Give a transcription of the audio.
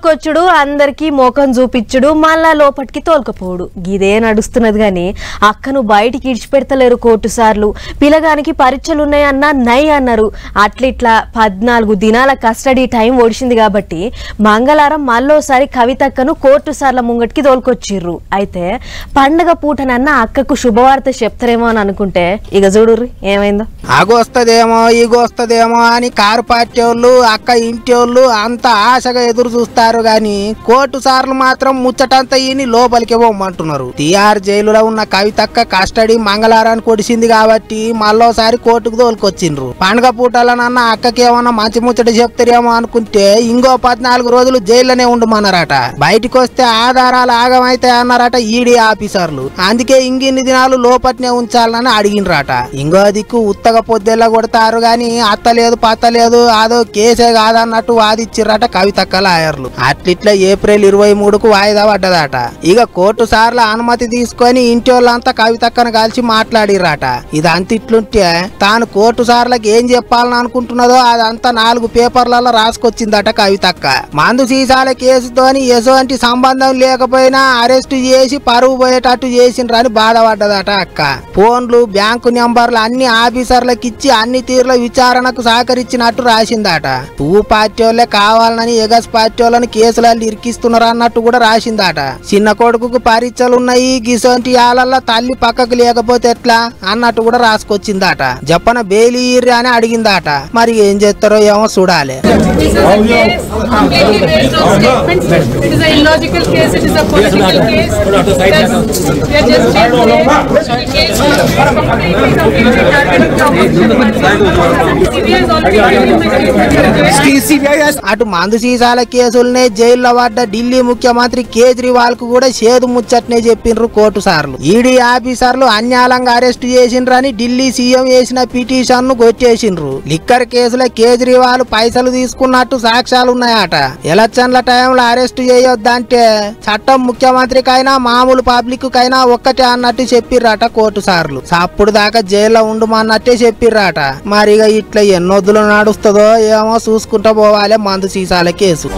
తోలుకొచ్చుడు అందరికి మోకం చూపించుడు మళ్ళా లోపటికి తోలుకపోడు గిదే నడుస్తున్నది గాని అక్కను బయటికి ఇడిచిపెడతలేరు కోర్టు సార్లు పిలగానికి పరీక్షలున్నాయన్నా నై అన్నారు అట్లిట్లా 14 దినాల కస్టడీ టైం ఓడిసింది కాబట్టి మంగళవారం మళ్ళోసారి కవితక్కను కోర్టు సార్ల ముంగటికి తోలుకొచ్చిర్రు అయితే పండగ పూటనన్న అక్కకు శుభవార్త చెప్తారేమో అని అనుకుంటే ఇక చూడుర్రి ఏమైందో ఆగొస్తదేమో ఈగొస్తదేమో అని కారు పార్టీ వాళ్ళు అక్క ఇంటి వాళ్ళు అంత ఆశగా ఎదురు చూస్తారు గాని కోర్టు సార్లు మాత్రం ముచ్చటంతా ఈని లోపలికి పోమంటున్నారు టిఆర్ జైలులో ఉన్న కవితక్క కస్టడీ మంగళవారానికి కొడిసింది కాబట్టి మళ్ళోసారి కోర్టుకు తోలుకొచ్చిండ్రు పండుగ పూటలనన్న అక్కకి ఏమన్నా మంచి ముచ్చట చెప్తారేమో అనుకుంటే ఇంకో 14 రోజులు జైల్లోనే ఉండమన్నారట బయటికి వస్తే ఆధారాలు ఆగమైతాయి అన్నారట ఈడీ ఆఫీసర్లు అందుకే ఇంగిన్ని దినాలు లోపట్నే ఉంచాలని అడిగినరట ఇంకో దిక్కు ఉత్తగ పొద్దెల్లా కొడతారు గాని అత్తలేదు పత్తలేదు అదో కేసే కాదన్నట్టు వాదిచ్చిర్రట కవితక్క లాయర్లు అట్లిట్లా ఏప్రిల్ 23కు వాయిదా పడ్డదట ఇక కోర్టు సార్ల అనుమతి తీసుకొని ఇంటి వాళ్ళంతా కవితక్కను కలిసి మాట్లాడిర్రట ఇదంతా ఇట్లుంటే తాను కోర్టు సార్లకు ఏం చెప్పాలని అనుకుంటున్నదో అదంతా 4 పేపర్లలో రాసుకొచ్చిందట కవితక్క మందు సీసాల కేసుతోని ఎటువంటి సంబంధం లేకపోయినా అరెస్టు చేసి పరువు పోయేటట్టు చేసిండ్రని బాధపడ్డదట అక్క ఫోన్లు బ్యాంకు నెంబర్లు అన్ని ఆఫీసర్లకు ఇచ్చి అన్ని తీరుల విచారణకు సహకరించినట్టు రాసిందట పార్టీ వాళ్ళే కావాలని ఎగస్ పార్టీ వాళ్ళని కేసులలో ఇరికిస్తున్నారు అన్నట్టు కూడా రాసిందట చిన్న కొడుకు పరీక్షలున్నాయి గిసొంటి యాలల్లో తల్లి పక్కకు లేకపోతే ఎట్లా అన్నట్టు కూడా రాసుకొచ్చిందట జప్పన బెయిలీ అని అడిగిందట మరి ఏం చేస్తారో ఏమో చూడాలి అటు మందు సీసాల కేసులనే జైల్లో పడ్డ ఢిల్లీ ముఖ్యమంత్రి కేజ్రీవాల్ కు కూడా చేదు ముచ్చట్నే చెప్పిండ్రు కోర్టు సార్లు ఈడీ ఆఫీసర్లు అన్యాయంగా అరెస్టు చేసిండ్రని ఢిల్లీ సీఎం వేసిన పిటిషన్ ను కొట్టేసిండ్రు లిక్కర్ కేసులో కేజ్రీవాల్ పైసలు తీసుకున్నట్టు సాక్ష్యాలు ఉన్నాయట ఎలక్షన్ల టైంలో అరెస్టు చేయొద్దంటే చట్టం ముఖ్యమంత్రికైనా మామూలు పబ్లిక్ కైనా ఒక్కటే అన్నట్టు చెప్పిర్రట కోర్టు సార్లు అప్పుడు దాకా జైల్లో ఉండమన్నట్టే చెప్పిర్రట మరిగా ఇట్లా ఎన్నొద్దులు నడుస్తుందో ఏమో చూసుకుంటా పోవాలి మందు సీసాల కేసు